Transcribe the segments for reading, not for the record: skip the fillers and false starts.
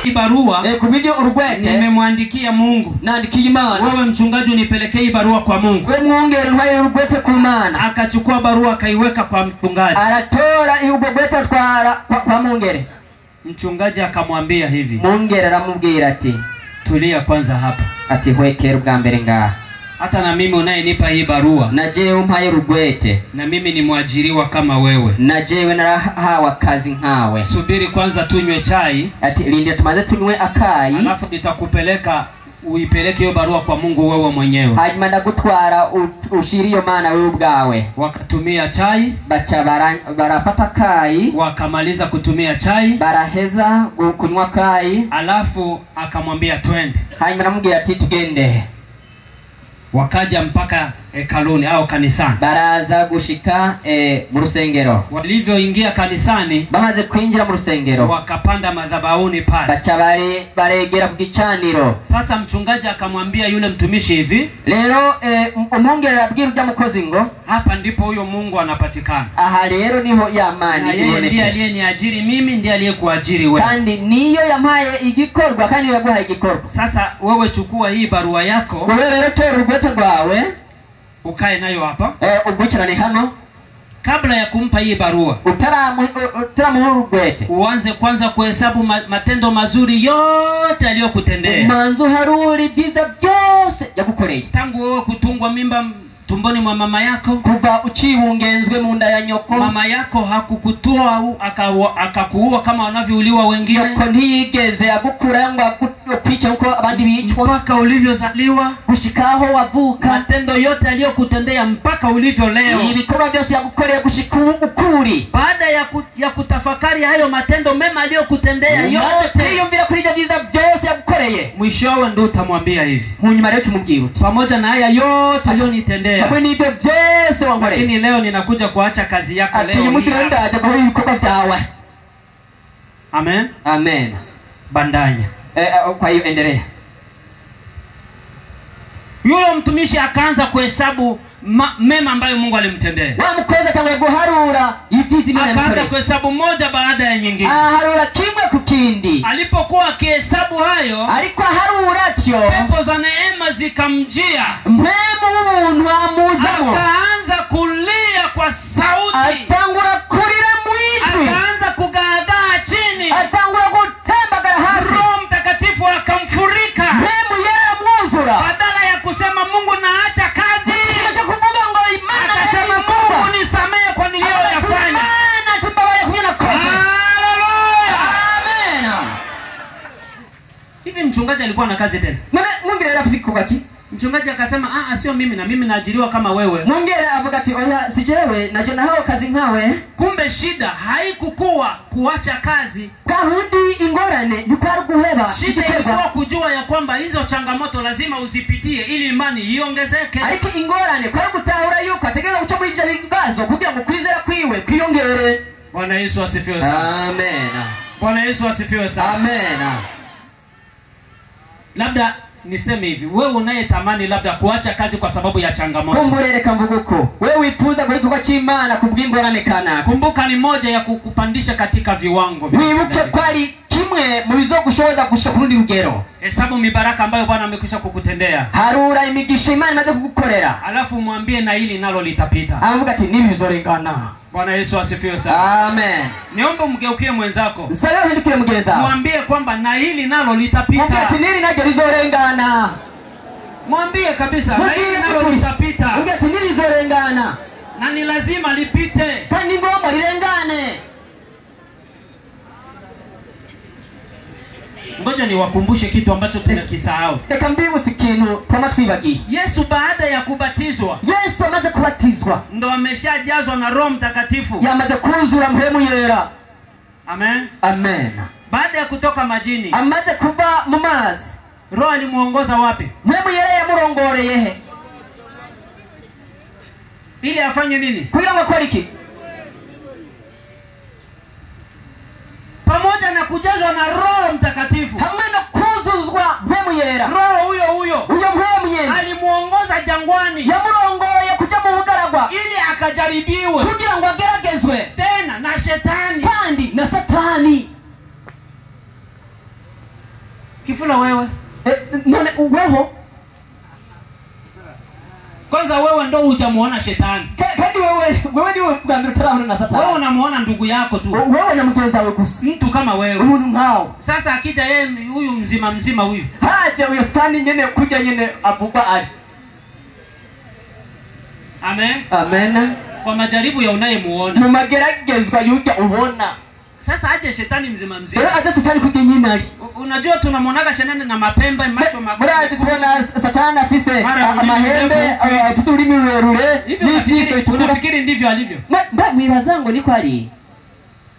barua kubijyo urugwete nimemwandikia Mungu. Nandikiye Imana. Wewe mchungaji unipelekee barua kwa Mungu. We mwongere ntwaye urugwete ku Mana. Akachukua barua akaiweka kwa mchungaji. Aratora urugwete atwara kwa mwongere. Mchungaji akamwambia hivi. Mwongere aramubwira ati tulia kwanza hapa. Ati hwekera ubwa mbere ngaha. Hata na mimi unayenipa hii barua. Na jewe umpaye urugwete. Na mimi ni mwajiriwa kama wewe. Na jewe narahawa kazi nkawe. Subiri kwanza tunywe chai. Ati linde tumaze tunywe akayi. Alafu nitakupeleka uipeleke hiyo barua kwa Mungu wewe mwenyewe. Hanyuma ndagutwara ushiriyo Mana wewe ubwawe. Wakatumia chai. Bacha barapata kai. Wakamaliza kutumia chai. Baraheza kunywa kai. Alafu akamwambia twende. Hanyuma namubwira ati tugende. Wakaja mpaka hekaluni au kanisani. Baraza gushika mu rusengero. Walivyoingia kanisani, bamaze kwinjira mu rusengero, wakapanda madhabahuni pale. Bacha baregera ku gicaniro. Sasa mchungaji akamwambia yule mtumishi hivi, rero umwongere abwira ujya mukozi ngo hapa ndipo huyo Mungu anapatikana. Aha rero niho yamani iboneka. Ndiye aliyeniajiri mimi, ndiye aliyekuajiri wewe. Kandi niyo yampaye igikorwa kandi yaguhaye igikorwa. Sasa wewe chukua hii barua yako. Wewe rero tora urugwete rwawe. Ukae nayo hapa. Ubwicarane hano. Kabla ya kumpa hii barua, utaramuha urugwete, uanze kwanza kuhesabu matendo mazuri yote aliyokutendea. Manzo haruri byiza byose yagukoreye. Tangu wewe kutungwa mimba tumboni mwa mama yako, kuva uciwungenzwe mu nda ya nyoko. Mama yako hakukutoa akakuua kama wanavyouliwa wengine. Nyoko ntiyigeze agukura ngo akwica uko abandi bicwa. Mpaka ulivyozaliwa, gushikaho wavuka, matendo yote aliyokutendea mpaka ulivyo leo. Ibikorwa byose yagukoreye gushika ukuri. Baada ya kutafakari hayo matendo mema aliyokutendea yote, yumvira kuri ibyo byiza byose yagukoreye, mwishowe ndio utamwambia hivi, munyuma rero tumubwira uti pamoja na haya yote aliyonitendea, kwa nini ibyo byose wankoreye, lakini leo ninakuja kuacha kazi yako leo. Ati musi ndaje kwa ibikorwa byawe. Amen. Amen. Bandanya. Kwa hiyo endelea. Yule mtumishi akaanza kuhesabu mema ambayo Mungu alimtendea. Wamukoza kama guharura ivyizi Imana alimtendea. Akaanza kuhesabu moja baada ya nyingine. Harura kimwe kukindi. Alipokuwa akihesabu hayo, alikuwa harura atyo, pepo za neema zikamjia. Mpemu w'umuntu amuzamo. Akaanza kulia kwa sauti. Atangura kurira mwijwi. Akaanza kugaagaa chini. Atangura gutembagara hasi. Roho Mtakatifu akamfurika. Mpemu yera mwuzura. Badala ya kusema Mungu naacha kazi, akasema Mungu nisamehe kwa niliyoyafanya. Haleluya. Amen. Hivi mchungaji alikuwa na kazi tena? Mwingine rafiki kubaki. Mchungaji akasema sio mimi, na mimi naajiriwa kama wewe. Mwingine avuga ati oya sijewe naje na hao kazi nkawe. Kumbe shida haikukuwa kuacha kazi. Kahudi ingorane yukwari guheba. Shida ilikuwa kujua ya kwamba hizo changamoto lazima uzipitie ili imani iongezeke. Ariko ingorane kwari gutahura yuko ategeka guca muri ibyo bibazo kugira ngo kwizera kwiwe kwiyongere. Bwana Yesu asifiwe sana. Amen. Bwana Yesu asifiwe sana. Amen. Labda niseme hivi, wewe unayetamani labda kuacha kazi kwa sababu ya changamoto, kumburereka mvuguko, wewe wifuza guhitwa cy'Imana kubw'ingorane kana, kumbuka ni moja ya kukupandisha katika viwango. Wibuke kwari kimwe mu bizogushoboza gushika kurundi rugero. Hesabu mibaraka ambayo Bwana amekwisha kukutendea. Harura imigisha Imana imaze kugukorera. Alafu mwambie na hili nalo litapita. Avuga ati nibi bizorengana. Bwana Yesu asifiwe sana. Amen. Niombe mgeukie mwenzako. Msalamu hindukire mugeza. Mwambie kwamba na hili nalo litapita. Mwambie ati nili naje lizorengana. Mwambie kabisa na hili nalo litapita. Mwambie ati nili lizorengana. Na ni lazima lipite. Kandi ngomba lirengane. Ngoja niwakumbushe kitu ambacho tunakisahau. Reka mbibutse ikintu twama twibagiye. Yesu baada ya kubatizwa, Yesu amaze kubatizwa, ndo ameshajazwa na Roho Mtakatifu. Yamaze kuzura mpemu yera. Amen. Amen. Baada ya kutoka majini, amaze kuva mu mazi, Roho alimuongoza wapi? mpemu yera yamurongoreye he? Ili afanye nini? Kugira ngo akore iki? Pamoja na kujazwa na Roho Mtakatifu, hamwe no kuzuzwa mpemu yera, Roho huyo uyo mpemu yera alimuongoza jangwani, yamurongoye kuja mu bugaragwa ili akajaribiwe, kugira ngo ageragezwe tena na shetani kandi na Satani. Ifula wewe. None weho. Kwanza wewe ndo hujamuona shetani. Kadi wewe ndiwe bwambira utarabona na Satani. Wewe unamuona ndugu yako tu. Wewe na mgenza wewe gusa. Mtu kama wewe. Umuntu nkao. Sasa akija yeye huyu mzima huyu. Haje uyo Satani nyene kuja nyene avuga ari. Amen. Amen. Kwa majaribu ya unayemuona. Mu mageragezwa yuja ubona. Sasa aje shetani mzima. Pero aje Satani kuja nyine ari. Unajua tunamuonaga shetani na mapembe macho makubwa. Muradi tuona Satani afise amahembe afise urimi rurerure n'ivyiso itukura. Unafikiri ndivyo alivyo? Mwibazango niko ari.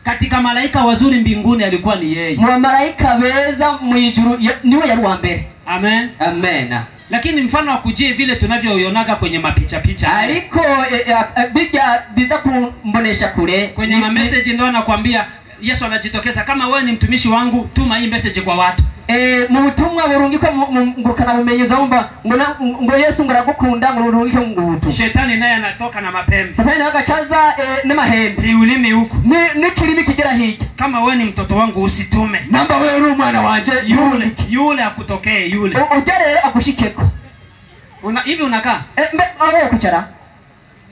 Katika malaika wazuri mbinguni alikuwa ni yeye. Mu malaika beza mu ijuru niwe yari wa mbere. Amen. Amen. Lakini mfano wa kujie vile tunavyoionaga kwenye mapicha. Aliko bija biza kumbonesha kure kwenye message ndio anakuambia Yesu anajitokeza kama wewe ni mtumishi wangu tuma hii message kwa watu. Mu butumwa burungikwa ngurukana bumenyeza umba ngo Yesu nguragukunda ngurungike ngubutu. Shetani naye anatoka na mapembe. Sasa naye akachaza n'amahembe. Ni ulimi huko. Ni kilimi kigera hiki. Kama wewe ni mtoto wangu usitume. Namba wewe uri umwana wanje yule akutokee yule. Ujare akushikeko. Hivi unakaa? Aho kuchara.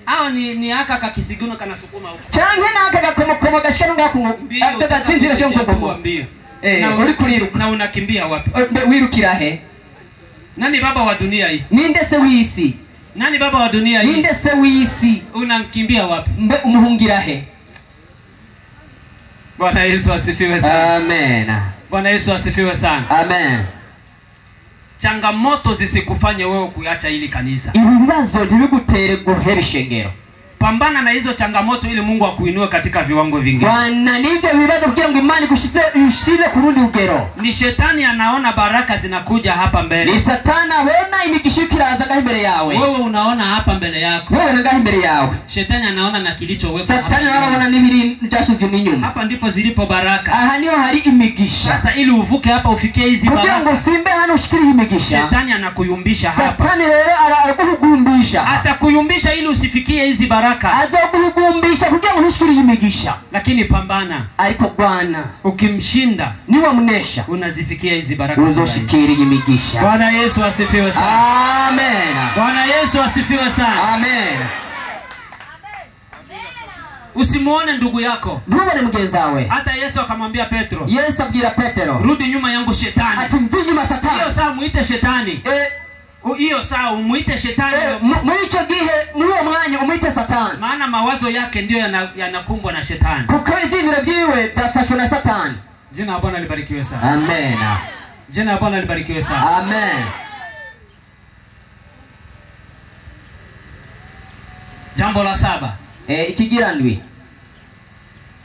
Hao ni aka kakisigino kanasukuma huko. Change na aka gakomo gashika ngakungu. Ataka tsinzira cyo ngombo. Mbio. Na uri kuriruka. Na unakimbia wapi? Wirukira he. Nani baba wa dunia hii? Ninde se wisi. Nani baba wa dunia hii? Ninde se wisi. Unakimbia wapi? Umuhungira he. Bwana Yesu asifiwe sana. Amen. Bwana Yesu asifiwe sana. Amen. Changamoto zisikufanye wewe kuacha hili kanisa. Ibibazo ntibigutere guhera ishengero. Pambana na hizo changamoto ili Mungu akuinue katika viwango vingine. Bwana nivyo bibazo kugira ngo imani kushire kurundi ugero. Ni shetani anaona baraka zinakuja hapa mbele. Ni Satani abona imigishikira azaga imbere yawe. Wewe unaona hapa mbele yako. Wewe unaga imbere yawe. Shetani anaona na kilichowekwa hapa. Satani anaona nibiri cyashizwe n'inyuma. Hapa ndipo zilipo baraka. Aha niho hari imigisha. Sasa ili uvuke hapa ufikie hizi baraka. Kugira ngo simbe hano ushikire imigisha. Shetani anakuyumbisha hapa. Satani rero arakugumbisha. Atakuyumbisha ili usifikie hizi baraka. Azakugumbisha kugira ngo ushikire imigisha. Lakini pambana. Ariko Bwana ukimshinda niwe munesha unazifikia hizi baraka. Uzoshikire imigisha. Bwana Yesu asifiwe sana. Amen. Bwana Yesu asifiwe sana. Amen. Usimuone ndugu yako. Ntubone mugenzawe. Hata Yesu akamwambia Petro. Yesu abwira Petero. Rudi nyuma yangu shetani. Ati mvi nyuma Satani. Hiyo saa muite shetani. Hiyo saa umuite shetani. Mwicho gihe muwo mwanya umuite Satani. Maana mawazo yake ndio yanakumbwa na shetani. Kuko ivyimiro vyiwe byafashwe na Satani. Jina la Bwana libarikiwe sana. Amen. Jina la Bwana libarikiwe sana. Amen. Jambo la 7. Ikigirandwi.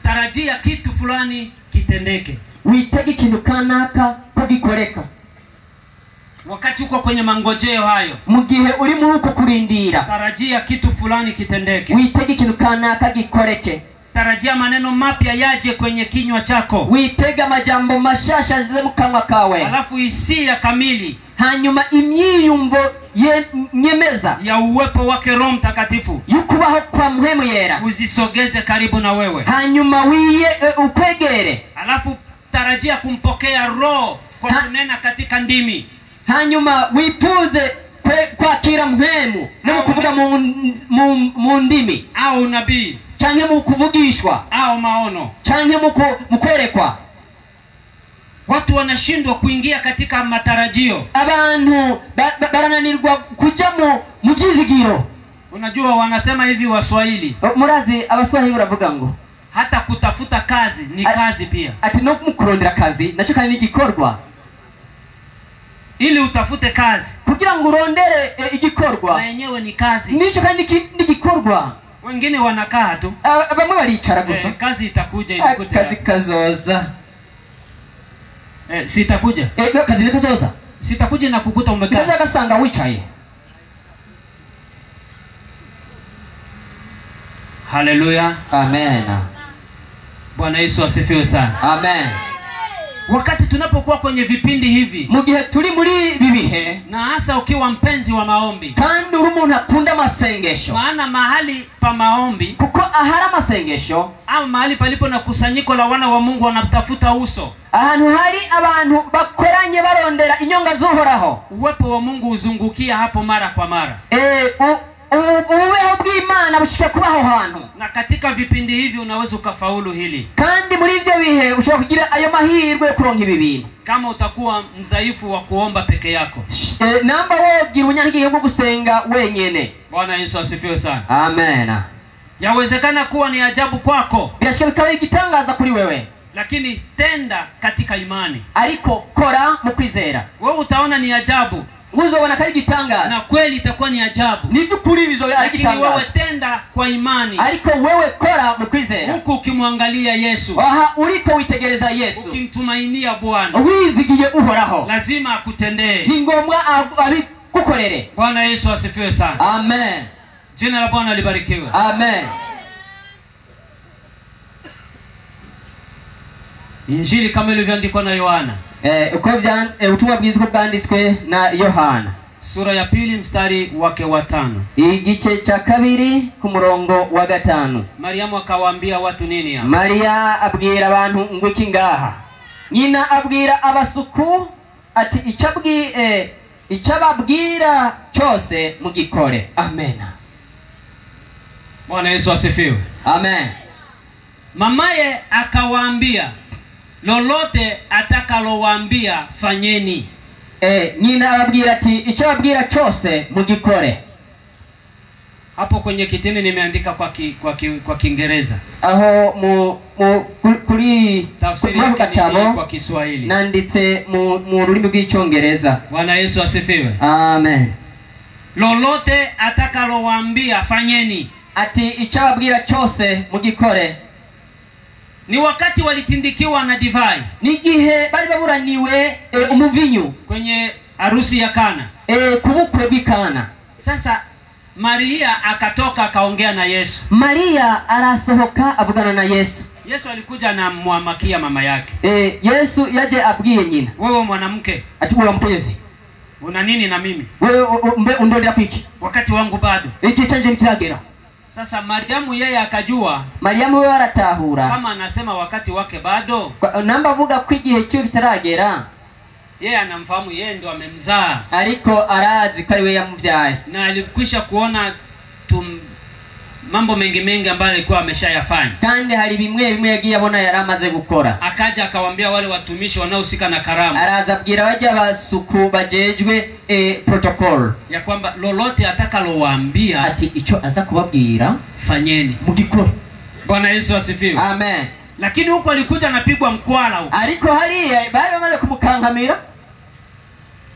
Tarajia kitu fulani kitendeke. Witege ikintu kanaka ko gikoreka. Wakati uko kwenye mangojeo hayo. Mugihe uri mu uko kurindira. Tarajia kitu fulani kitendeke. Witege ikintu kanaka gikoreke. Tarajia maneno mapya yaje kwenye kinywa chako. Witega majambo mashasha zize mu kanwa kawe. Alafu hisia kamili. Hanyuma imyiyumvo nyemeza ya uwepo wake Roho Mtakatifu yukubaho kwa Mpwemu Yera uzisogeze karibu na wewe. Hanyuma wiye ukwegere. Alafu tarajia kumpokea Roho kwa kunena katika ndimi. Hanyuma wipuze kwakira Mpwemu no kuvuga mu ndimi au nabii canke mu kuvugishwa au maono canke mu kwerekwa. Watu wanashindwa kuingia katika matarajio. Abantu barananirwa kuja mu vyizigiro. Unajua wanasema hivi Waswahili. Murazi Abaswahili baravuga ngo hata kutafuta kazi ni kazi pia. Ati no kumkurondera kazi naco kandi ni gikorwa. Ili utafute kazi kugira ngo urondere igikorwa na yenyewe ni kazi. Nico kandi ni gikorwa. Wengine wanakaa tu. Bamwe baricara gusa. Kazi itakuja ilikuja. Kazi kazoza. Sitakuja. Kazi ni kazoza. Sitakuja na kukuta umekaa. Kaza kasanga wicaye. Haleluya. Amen. Bwana Yesu asifiwe sana. Amen. wakati tunapokuwa kwenye vipindi hivi, mu gihe turi muri bibihe, na hasa ukiwa mpenzi wa maombi, kandi uri umuntu akunda amasengesho, maana mahali pa maombi kuko ahari amasengesho au mahali palipo na kusanyiko la wana wa Mungu wanatafuta uso, ahantu hari abantu bakoranye barondera inyonga z'Uhoraho, uwepo wa Mungu uzungukia hapo mara kwa mara. ubeho bw'Imana bushika kubaho hantu, Na katika vipindi hivi unaweza ukafaulu hili, kandi muri ivyo bihe ushobora kugira ayo mahirwe kuronka ibi bintu kama utakuwa mzaifu wa kuomba peke yako. namba wogira ubunyantege bwo gusenga wenyene. Bwana Yesu asifiwe sana. Amen. Yawezekana kuwa ni ajabu kwako, birashobora bikaba igitangaza kuri wewe, lakini tenda katika imani, ariko kora mu kwizera. wewe utaona ni ajabu, Uzobona kari gitangaza, na kweli itakuwa ni ajabu, n'ivyukuri bizobe ari lakini wewe gitangaza, tenda kwa imani, ariko wewe kora mu kwizera, huku ukimwangalia Yesu, aha uriko witegereza Yesu, ukimtumainia Bwana. wizigiye Uhoraho, Lazima akutendee, ni ngombwa abikukorere. Bwana Yesu asifiwe sana. Amen. Jina la Bwana libarikiwe. Amen. Injili kama ilivyoandikwa na Yohana, uko ubutumwa bwiza uko bwanditswe na Yohana, sura ya 2 mstari wake wa 5. igice cya 2 ku murongo wa 5. Mariamu akawaambia watu nini hapa? Maria abwira abantu ngo iki ngaha. Nyina abwira abasuku ati icababwira cyose mugikore. Amen. Bwana Yesu asifiwe. Amen. Mamaye akawaambia, lolote atakalowaambia fanyeni. Nyina ababwira ati icababwira cyose mugikore. Hapo kwenye kitini nimeandika kwa Kiingereza, aho kuri tafsiri yake ni kwa Kiswahili, nanditse mu rurimi rw'icyongereza. Bwana Yesu asifiwe. Amen. Lolote atakalowaambia fanyeni. Ati icababwira cyose mugikore. Ni wakati walitindikiwa na divai, ni gihe bari baburaniwe umuvinyu kwenye harusi ya Kana, kubukwe bw'Ikana. Sasa Maria akatoka akaongea na Yesu. Maria arasohoka avugana na Yesu. Yesu alikuja na muamakia mama yake. Yesu yaje abwiye nyina, wewe mwanamke, ati wewe mkezi, una nini na mimi? wewe undondera kwiki? Wakati wangu bado. Iki canje ntiragera. Sasa Mariamu yeye akajua, Mariamu wewe aratahura, kama anasema wakati wake bado, namba avuga ko igihe cyo bitaragera, yeye anamfahamu yeye ndo amemzaa, ariko arazi ko ari we yamuvyaye, na alikwisha kuona mambo mengi ambayo alikuwa ameshayafanya, kandi hari bimwe yagiye abona yaramaze gukora. Akaja akawaambia wale watumishi wanaohusika na karamu, araza abwira bajya basuku bajejwe protocol ya kwamba lolote atakalowaambia, ati ico aza kubabwira fanyeni mugikore. Bwana Yesu asifiwe. Amen. Lakini huko alikuja anapigwa mkwala huko, ariko hariya bari bamaze kumukankamira,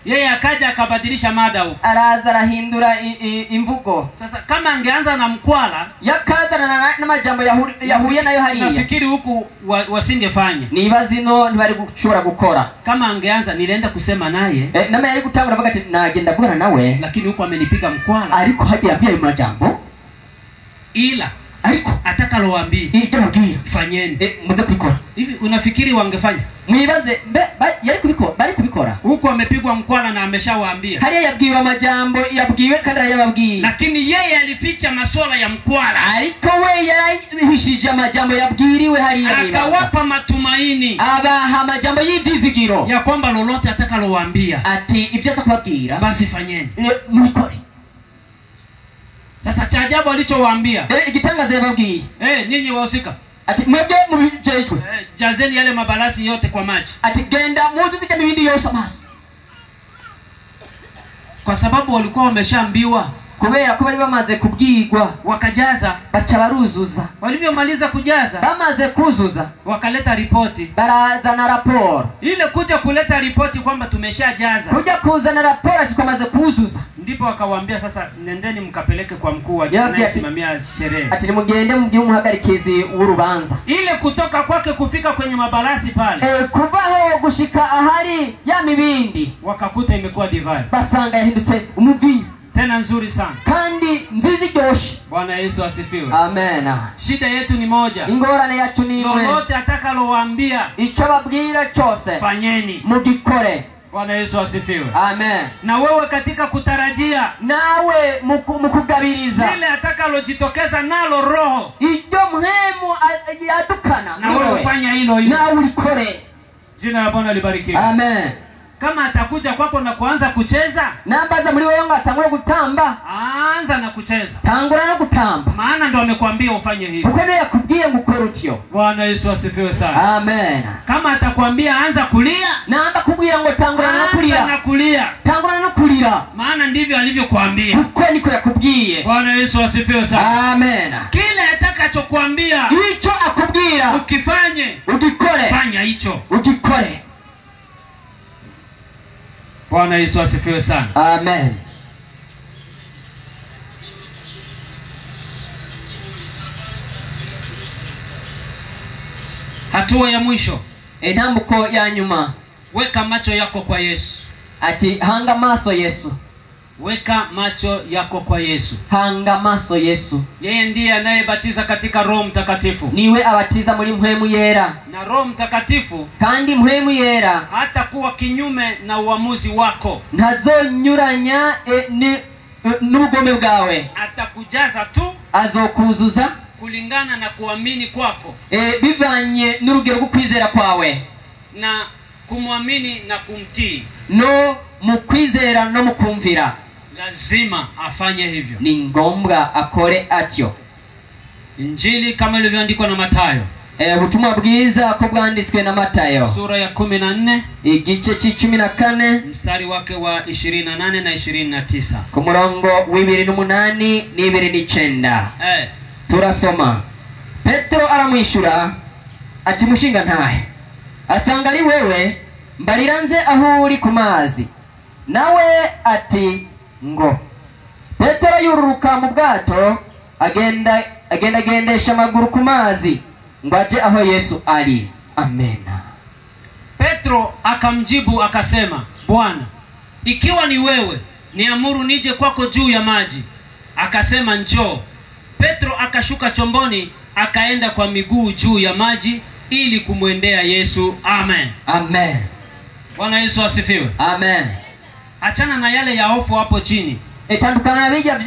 yeye akaja akabadilisha mada huko, araza arahindura imvugo. Sasa kama angeanza na mkwala, yakadana na majambo yahuye nayo hariya, nafikiri huku wasingefanya, niba zino ntibari gushobora gukora. Kama angeanza nilienda kusema naye, nama yari gutangura avuga ati nagenda kuvugana nawe, lakini huko amenipiga mkwala, ariko hagiye abwiye majambo, ila ariko atakalowaambia itababwira fanyeni, muze kubikora. Hivi unafikiri wangefanya? Mwibaze yari kubikora, bari kubikora. Huko amepigwa mkwala na ameshawaambia, hariya yabwiwe amajambo yabwiwe kandi arayababwiye, lakini yeye alificha masuala ya mkwala, ariko we yarahishije amajambo yabwiriwe hariya, akawapa matumaini, abaha amajambo y'ivyizigiro ya kwamba lolote atakalowaambia, ati ivyo atakubabwira basi fanyeni, mubikore. Sasa cha ajabu alichowaambia, igitangaza yababwiye, ninyi wahusika, ati mwebwe mubijejwe, jazeni yale mabalasi yote kwa maji, ati genda muzizike mibindi yose amazi, kwa sababu walikuwa wameshaambiwa, kubera ko bari bamaze kubwirwa, wakajaza, bacha baruzuza. Walivyomaliza kujaza, bamaze kuzuza, wakaleta ripoti, barazana raporo. Ile kuja kuleta ripoti kwamba tumeshajaza, kuja kuzana raporo ati tumaze kuzuza, ndipo akawaambia sasa nendeni mkapeleke kwa mkuu wa anayesimamia sherehe, ati nimugende mubwire umuhagarikizi w'urubanza. Ile kutoka kwake kufika kwenye mabalasi pale, kuvaho gushika ahari ya mibindi, wakakuta imekuwa divai, basanga yahindutse umuvinyu. tena nzuri sana kandi nziza iryoshe. Bwana Yesu asifiwe. Amen. Shida yetu ni moja, ingorane yacu ni imwe, lolote atakalowaambia icyo babwira cyose fanyeni. mugikore. Bwana Yesu asifiwe. Amen. Na wewe katika kutarajia, nawe mukugabiriza ile atakalojitokeza nalo roho, iryo muhemu yadukana, na wewe fanya hilo hilo, nawe ulikore. Jina la Bwana libarikiwe. Amen. Kama atakuja kwako na kuanza kucheza, nambaza muri wewe ngatangura gutamba, anza na kucheza, tangura no gutamba, maana ndo amekwambia ufanye hivyo. uko ndiye yakubwiye ngukora utyo. Bwana Yesu asifiwe sana. Amen. Kama atakwambia anza kulia, namba kubwira ngo tangura no kulira, na kulia, tangura no kulira, maana ndivyo alivyokuambia. uko niko yakubwiye. Bwana Yesu asifiwe sana. Amen. Kile atakachokuambia icyo akubwira ukifanye, ugikore, fanya hicho, ugikore. Bwana Yesu asifiwe sana. Amen. Hatua ya mwisho, entambuko ya nyuma, weka macho yako kwa Yesu. ati hanga maso Yesu, Weka macho yako kwa Yesu. hanga maso Yesu. Yeye ndiye anayebatiza katika Roho Mtakatifu, niwe abatiza muri mpwemu yera, na Roho Mtakatifu kandi mpwemu yera hata kuwa kinyume na uamuzi wako, ntazonyuranya n'ubugome bwawe, atakujaza tu azokuzuza kulingana na kuamini kwako, bivanye n'urugero rwo kwizera kwawe, na kumwamini na kumtii. no mu kwizera no mu kumvira. Lazima afanye hivyo. ni ngombwa akore atyo. Injili kama ilivyoandikwa na Mathayo, ubutumwa bwiza ko bwanditswe na Matayo sura ya 14 igice c'14 mstari wake wa 28 na 29. ku murongo w'28 n'29. turasoma. Petero aramwishura ati mushinga ntahe, asanga ari wewe, mbarira nze aho uri ku mazi. nawe ati ngo. Petero yururuka mu bwato agendesha amaguru ku mazi ngo aje aho Yesu ari. Amena. Petro akamjibu akasema, Bwana, ikiwa ni wewe, niamuru nije kwako juu ya maji. Akasema, njoo. Petro akashuka chomboni, akaenda kwa miguu juu ya maji ili kumwendea Yesu. Amen. Amen. Bwana Yesu asifiwe. Amen. Achana na yale ya hofu hapo chini. Etandukana na bija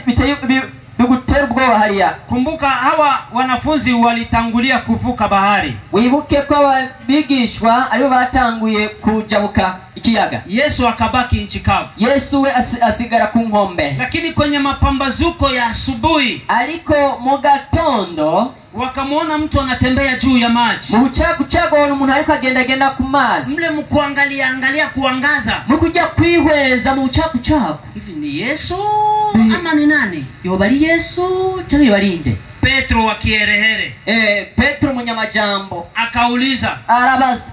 bigutera ubwoba hariya. Kumbuka hawa wanafunzi walitangulia kuvuka bahari. Wibuke ko abigishwa aribo batanguye kujabuka ikiyaga. Yesu akabaki nchi kavu. Yesu we asigara ku nkombe. Lakini kwenye mapambazuko ya asubuhi, aliko mu gatondo, wakamuona mtu anatembea juu ya maji. Mu bucagucagu umuntu ariko agenda ku mazi. Mle mkuangalia kuangaza, mukujya kwihweza mu bucagucagu. Hivi ni Yesu ama ni nani? Yoba ari Yesu cyangwa yobarinde? Petro wa kierehere. Petro munyamajambo akauliza, arabaza,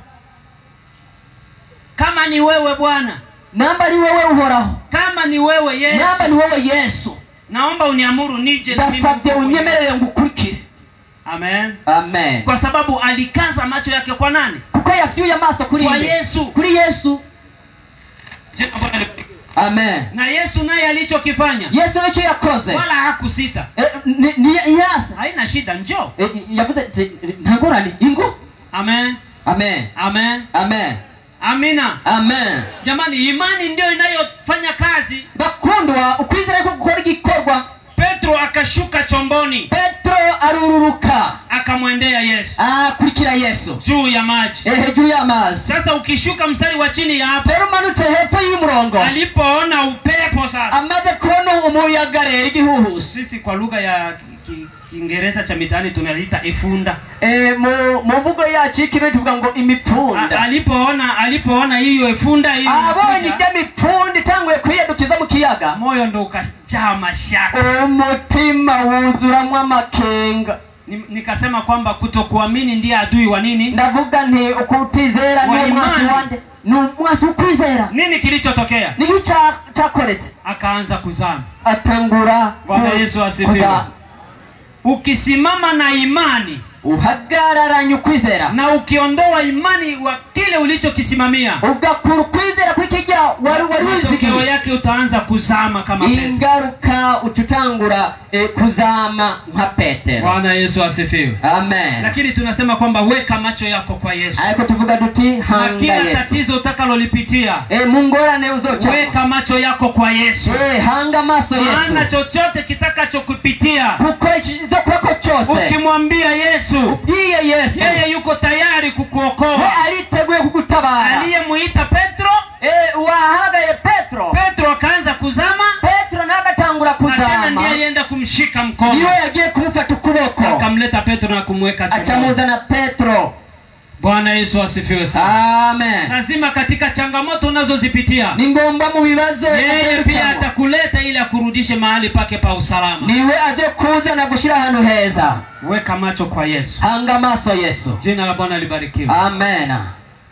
kama ni wewe Bwana, namba ni wewe uhoraho, kama ni wewe Yesu, namba ni wewe Yesu, naomba uniamuru nije na mimi. basabye unyemerere ngukurikire. Amen. Amen. Kwa sababu alikaza macho yake kwa nani? Kuko yafyuye amaso kuri Yesu. Kuri Yesu. Amen. Na Yesu naye alichokifanya, Yesu nicyo yakoze, wala hakusita. Yes. Haina shida, njoo. Yavuze ntangorane ingo. Amen. Amen. Amen. Amen. Amina. Amen. Jamani, imani ndio inayofanya kazi. Bakundwa, ukwizera ko gukora igikorwa. Petro akashuka chomboni. Petro arururuka, akamwendea Yesu. Kurikira Yesu juu ya maji. Juu ya maji. Sasa ukishuka mstari wa chini ya hapo, Petro manutse hepfo y'umurongo, alipoona upepo sasa, amaze kubona umuyaga rero igihuhusi. Sisi kwa lugha ya Kiingereza cha mitaani tunaita efunda. Mu mvugo yacu ikiro tuvuga ngo imipfunda. Alipoona hiyo efunda hiyo, abonye imipfunda tanguye kwiyadukiza mu kiyaga, moyo ndo ukajaa mashaka, umutima wuzuramwo amakenga. Nikasema kwamba kutokuamini ndiye adui wa nini? Ndavuga nti ukutizera ni umwasi wande, ni umwasi ukwizera. Nini kilichotokea? Niki chakoretse? Akaanza kuzama. Atangura. Bwana Yesu asifiwe. Ukisimama na imani, uhagararanye ukwizera, na ukiondoa imani wa kile ulichokisimamia, ugakura ukwizera kuri kijya matokeo yake utaanza kuzama kama Petro. Ingaruka ututangura kuzama nka Petero. Bwana Yesu asifiwe. Amen. Lakini tunasema kwamba weka macho yako kwa Yesu. Ayiko tuvuga duti hanga Yesu. Kila tatizo utakalolipitia, mungorane uzocha, weka macho yako kwa Yesu. Hanga maso Yesu. Maana chochote kitakachokupitia, kuko ikizo kwako chose, ukimwambia Yesu, Yesu, yeye yuko tayari kukuokoa. Yeye aliteguye kukutabara. Aliyemuita Petro, wahaga Petro akaanza kuzama. Petro nagatangura kuzama. Tena ndiye alienda kumshika mkono. Niwe yagiye kumufata ukuboko. Akamleta Petro na kumweka chini. Achamuza na Petro. Bwana Yesu asifiwe sana. Amen. Lazima katika changamoto unazozipitia, ni ngomba mu bibazo, yeye pia atakuleta ili akurudishe mahali pake pa usalama. Niwe azokuza na gushira hano heza. Weka macho kwa Yesu. Hanga maso Yesu. Jina la Bwana libarikiwe. Amen.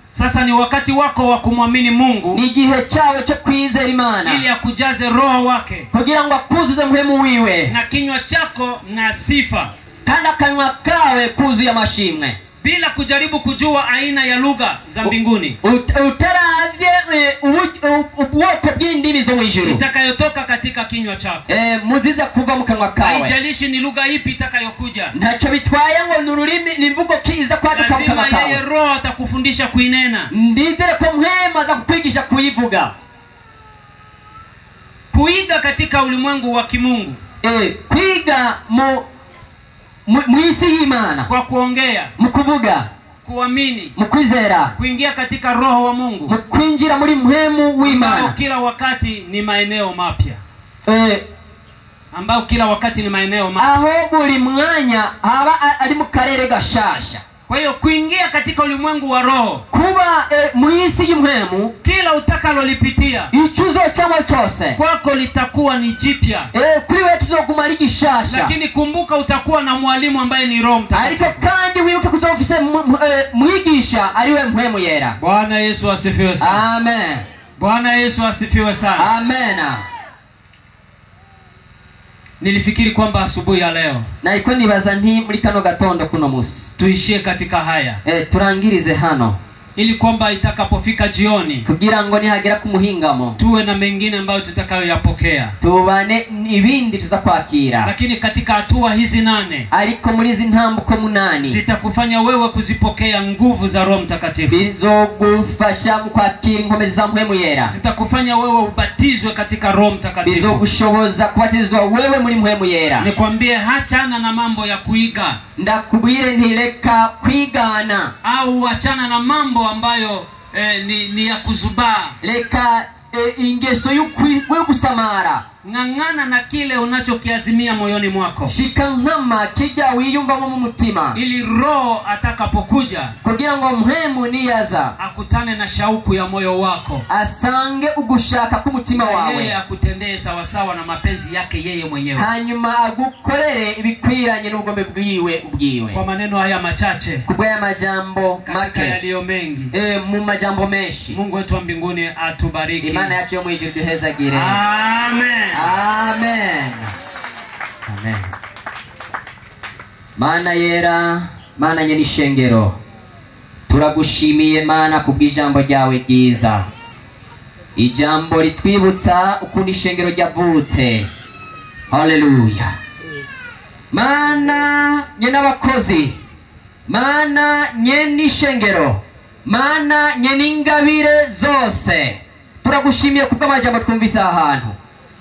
Sasa ni wakati wako wa kumwamini Mungu. Ni gihe cyawe cyo kwizera Imana, ili akujaze roho wake, kugira ngo akuzuze muhemu wiwe, na kinywa chako na sifa, kandi akanwa kawe kuzuye amashimwe, bila kujaribu kujua aina ya lugha za mbinguni, utaravye ubwoko bw'indimi zo mwijuru itakayotoka katika kinywa chako. muziza kuva mu kanwa kawe. Haijalishi ni lugha ipi itakayokuja, ntacyo bitwaye ngo nururimi nimvugo kiza kwaduka mu kanwa kawe. Lazima yeye roho atakufundisha kuinena. Ndizere ko mwema za kukwigisha kuivuga. Kuiga katika ulimwengu wa kimungu, kwiga mu isi y'Imana, kwa kuongea, mu kuvuga, kuamini, mu kwizera, kuingia katika roho wa Mungu, mu kwinjira muri muhemu w'Imana. Kila wakati ni maeneo mapya, ambao kila wakati ni maeneo mapya, aho buri mwanya aba ari mu karere gashasha. Kwa hiyo kuingia katika ulimwengu wa roho, kuba muisi y'umuhemu, kila utakalolipitia, ichuzo cyamo cyose kwako litakuwa ni jipya. Kuri wewe tuzoguma rigishasha. Lakini kumbuka utakuwa na mwalimu ambaye ni Roho Mtakatifu. Ariko kandi wibuke kuzofise mwigisha ariwe muhemu yera. Bwana Yesu asifiwe sana. Amen. Bwana Yesu asifiwe sana. Amen. Nilifikiri kwamba asubuhi ya leo, na iko nibaza nti muri kano gatondo kuno musi tuishie katika haya, turangirize hano, ili kwamba itakapofika jioni, kugira ngo nihagera kumuhingamo, tuwe na mengine ambayo tutakayoyapokea, tubane ibindi tuzakwakira. Lakini katika hatua hizi 8, ariko muri izi ntambuko 8, zitakufanya wewe kuzipokea nguvu za Roho Mtakatifu, bizogufasha kwakira inkomezi za muhemu yera, zitakufanya wewe ubatizwe katika Roho Mtakatifu, bizogushoboza kubatizwa wewe muri muhemu yera. Nikwambie, hachana na mambo ya kuiga. Ndakubwire ntireka kwigana, au achana na mambo ambayo ni ya kuzubaa. Leka ingeso y'ugusamara. Ng'ang'ana na kile unachokiazimia moyoni mwako. Shika nkama kijya wiyumvamo mu mutima, ili Roho atakapokuja, kugira ngo muhemu niyaza, akutane na shauku ya moyo wako, asange ugushaka k'umutima wawe, yeye akutendee sawa sawa na mapenzi yake yeye mwenyewe, hanyuma agukorere ibikwiranye n'ubugombe bwiwe ubwiwe. Kwa maneno haya machache, kubwa majambo make yaliyo mengi, mu majambo menshi, Mungu wetu wa mbinguni atubariki. Imana yacu yo mu ijuru duhezagire. Amen. Amen. Amen. Mana yera, Mana nyenishengero, turagushimiye Mana kubw'ijambo ryawe ryiza. Ijambo ritwibutsa ukundi ishengero ryavutse. Haleluya. Mana nyenabakozi, Mana nyenishengero, Mana nyeningabire zose, turagushimiye kubw'amajambo twumvise ahantu.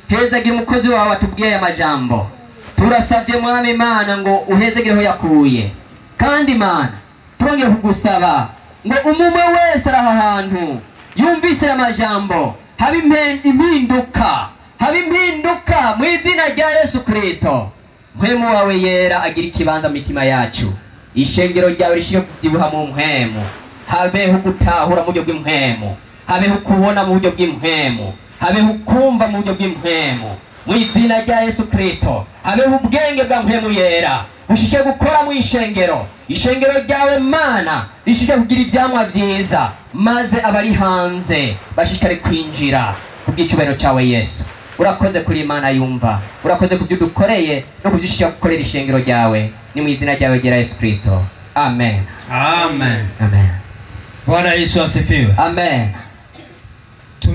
Hezagira umukozi wawe atubwiye aya majambo. Turasabye Mwami Mana ngo uhezagireho yakuye. Kandi Mana turongeye kugusaba ngo umumwe wese araha hantu yumvise aya majambo, habe impinduka mu izina rya Yesu Kristo. Muhemu wawe yera agira ikibanza mu mitima yacu. Ishengero ryawe rishire kubyibuha mu muhemu, habeho gutahura mu buryo bw'impuhemu, habeho kubona mu buryo bw'impuhemu, habeho kumva mu buryo bw'impuhemu, mu izina rya Yesu Kristo. Habeho ubwenge bwa muhemu yera bushike gukora mu ishengero ryawe Mana, rishike kugira ibyamwa byiza, maze abari hanze bashikare kwinjira kubw'icyubahiro cyawe Yesu. Urakoze kuri Imana yumva, urakoze kubyo dukoreye no kubyishika gukorera ishengero ryawe, ni mu izina ryawe rya Yesu Kristo. Amen. Amen. Amen. Bwana Yesu asifiwe. Amen.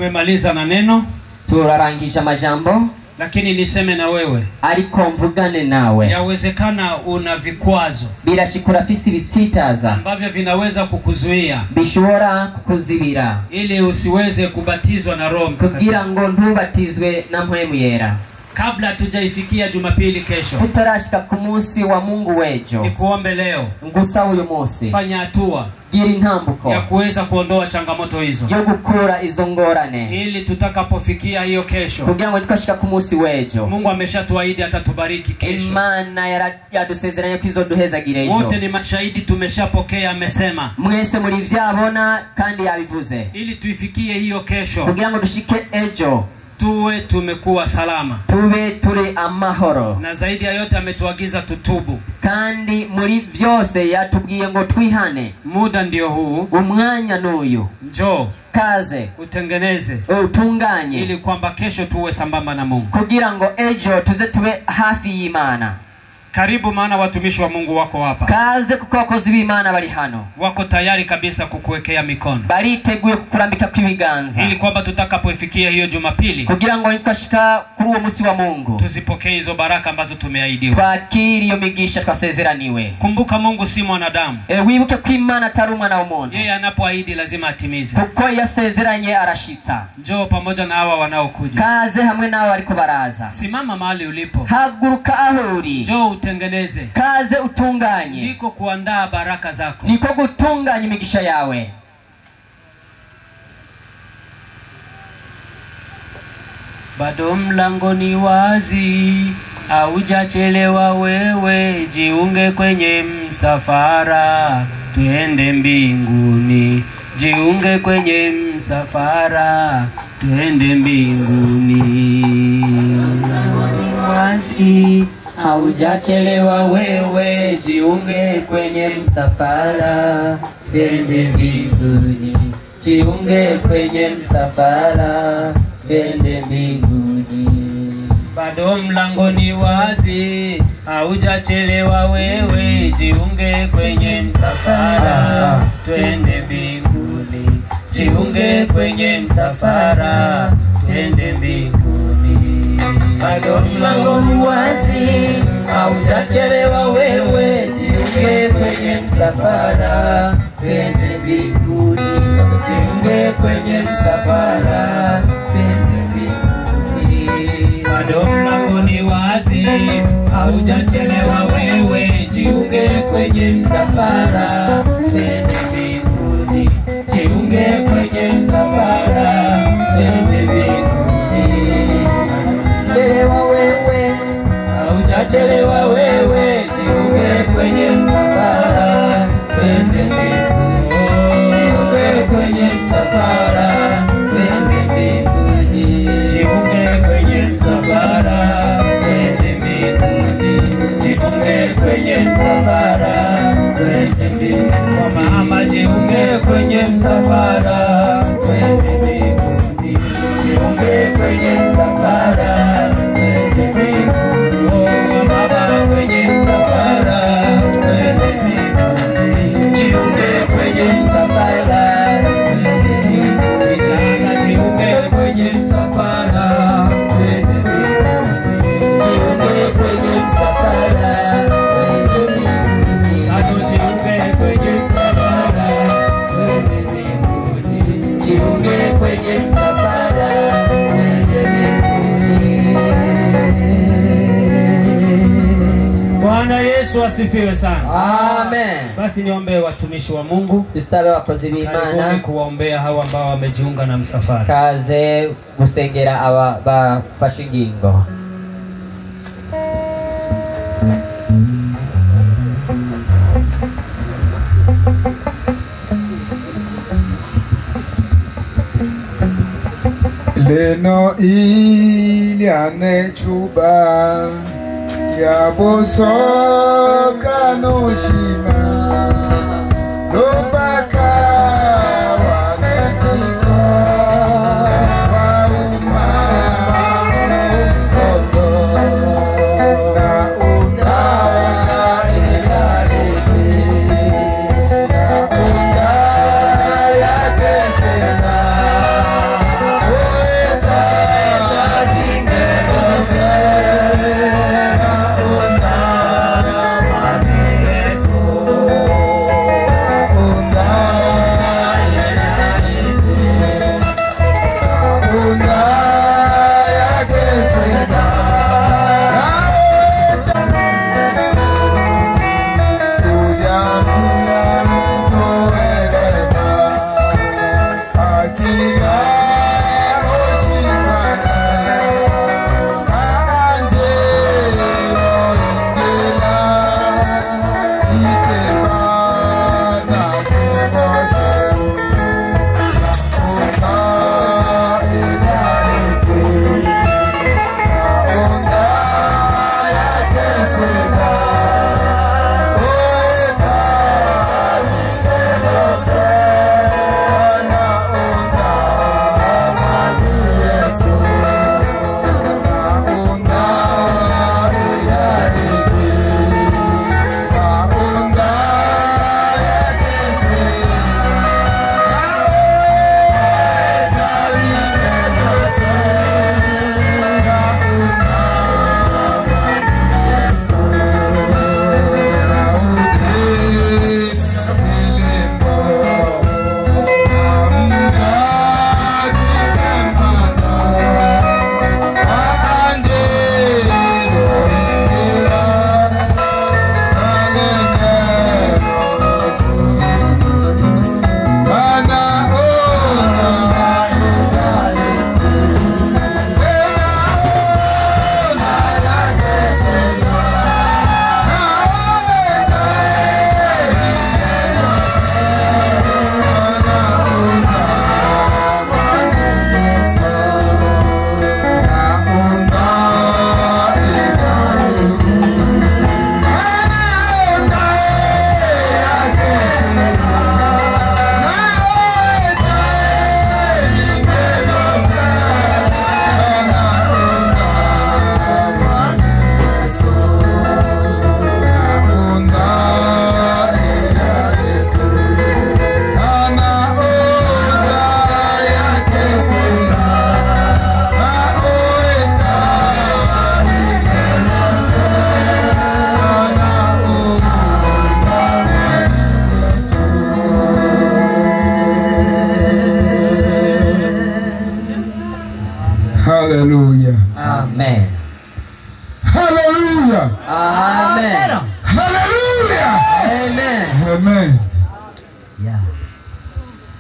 Tumemaliza na neno. Turarangije amajambo. Lakini niseme na wewe. Ariko mvugane nawe. Yawezekana una vikwazo. Birashikura fisi bitsitaza. Ambavyo vinaweza kukuzuia. Bishobora kukuzibira. Ili usiweze kubatizwa na Roho Mtakatifu. Kugira ngo ntubatizwe na Mpwemu Yera. Kabla tujaifikia Jumapili kesho. Tutarashika ku munsi wa Mungu wejo. Nikuombe leo. Ngusa uyu munsi. Fanya hatua. Gira intambuko ya kuweza kuondoa changamoto hizo. Yo gukura izo ngorane. Ili tutakapofikia hiyo kesho. Kugira ngo tukashika ku munsi wejo. Mungu ameshatuahidi atatubariki kesho. Imana yadusezeranye ko izoduhezagira ejo. Wote ni mashahidi tumeshapokea amesema. Mwese muri vyabona kandi yabivuze. Ili tuifikie hiyo kesho. Kugira ngo dushike ejo. Tuwe tumekuwa salama. Tube turi amahoro. Na zaidi ya yote ametuagiza tutubu. Kandi muri vyose yatubwiye ngo twihane. Muda ndio huu. Umwanya nuyu. Njoo. Kaze. Utengeneze. Utunganye. Ili kwamba kesho tuwe sambamba na Mungu. Kugira ngo ejo tuze tube hafi y'Imana. Karibu maana watumishi wa Mungu wako hapa. Kaze kuko abakozi b'Imana bari hano. Wako tayari kabisa kukuwekea mikono. Bariteguye kukurambika kw'ibiganza. Ili kwamba tutakapoifikia hiyo Jumapili. Kugira ngo nikashika kuri uwo musi wa Mungu. Tuzipokee hizo baraka ambazo tumeahidiwa. Twakiri iyo migisha twasezeraniwe. Kumbuka Mungu si mwanadamu. Wibuke ko Imana atari umwana w'umuntu. Yeye anapoahidi lazima atimize. Kuko yasezeranye arashitsa. Njoo pamoja na hawa wanaokuja. Kaze hamwe nao ariko baraza. Simama mahali ulipo. Haguruka aho uri. Njoo utengeneze. Kaze utunganye. Niko kuandaa baraka zako. Niko gutunganya imigisha yawe. Bado mlango ni wazi, haujachelewa wewe, jiunge kwenye msafara, tuende mbinguni. Jiunge kwenye msafara, tuende mbinguni. Wazi, haujachelewa wewe, jiunge kwenye msafara, tuende mbinguni. Jiunge kwenye msafara, tuende mbinguni. Bado mlango ni wazi, haujachelewa wewe, jiunge kwenye msafara, twende mbinguni. Jiunge kwenye msafara, twende mbinguni. Bado mlango ni wazi, haujachelewa wewe, jiunge kwenye msafara, twende mbinguni. Jiunge kwenye msafara, twende mbinguni. Bado mlango ni wazi, haujachelewa wewe, jiunge kwenye msafara, twende mbinguni. Jiunge kwenye msafara, twende mbinguni. Chelewa wewe, haujachelewa wewe, jiunge kwenye msafara, twende mbinguni. Jiunge kwenye msafara, twende mbinguni. Jiunge kwenye msafara, twende mbinguni. Jiunge kwenye msafara, twende mbinguni. Kwa mama jiunge kwenye msafara, twende mbinguni. Jiunge kwenye msafara, twende mbinguni. Kwa baba kwenye msafara, twende mbinguni. Jiunge kwenye msafara, twende mbinguni. Vijana jiunge kwenye msafara, twende mbinguni. jiunge kwenye msafara, twende mbinguni. Bado jiunge kwenye msafara, twende mbinguni. Jiunge kwenye msafara, twende mbinguni. Bwana Yesu asifiwe sana. Amen. Basi niombe watumishi wa Mungu. Dusabe abakozi b'Imana. Karibuni kuwaombea hawa ambao wamejiunga na msafara. Kaze gusengera aba bafashe ingingo. Leno iliane chuba ya bosoka no shima lobaka wanechiko wa umakondo na undawa ilaleke na undaya kesena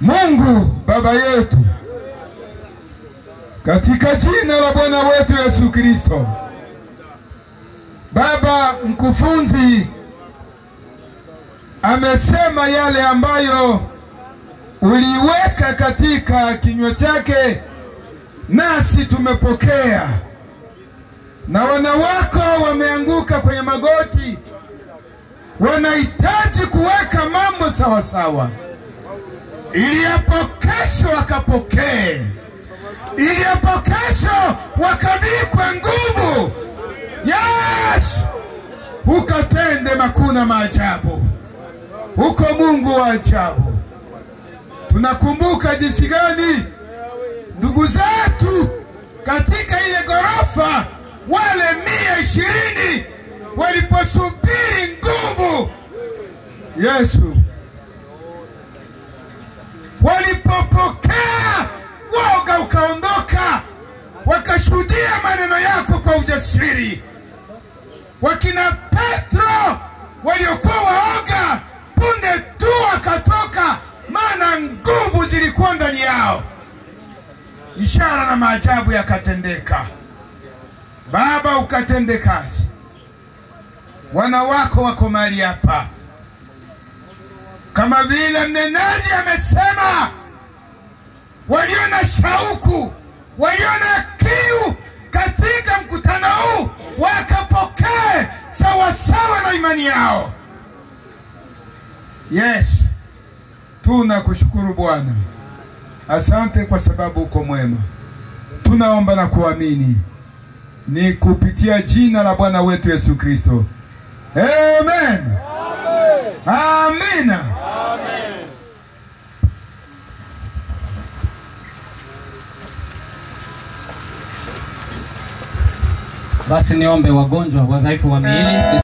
Mungu Baba yetu, katika jina la Bwana wetu Yesu Kristo, Baba, mkufunzi amesema yale ambayo uliweka katika kinywa chake, nasi tumepokea. Na wana wako wameanguka kwenye magoti, wanahitaji kuweka mambo sawa sawa, ili hapo kesho wakapokee, ili hapo kesho wakavikwe nguvu. Yesu, ukatende makuu na maajabu, uko Mungu wa ajabu. Tunakumbuka jinsi gani ndugu zetu katika ile ghorofa wale 120 waliposubiri nguvu, Yesu, walipopokea woga ukaondoka, wakashuhudia maneno yako kwa ujasiri. Wakina Petro waliokuwa waoga, punde tu wakatoka, maana nguvu zilikuwa ndani yao. Ishara na maajabu yakatendeka. Baba, ukatende kazi. Wana wako wako mahali hapa, kama vile mnenaji amesema, walio na shauku, walio na kiu katika mkutano huu wakapokee sawa sawa na imani yao. Yesu, tunakushukuru Bwana. Asante kwa sababu uko mwema. Tunaomba na kuamini ni kupitia jina la Bwana wetu Yesu Kristo. Amen. Amina. Amen. Basi niombe wagonjwa, wadhaifu wa miili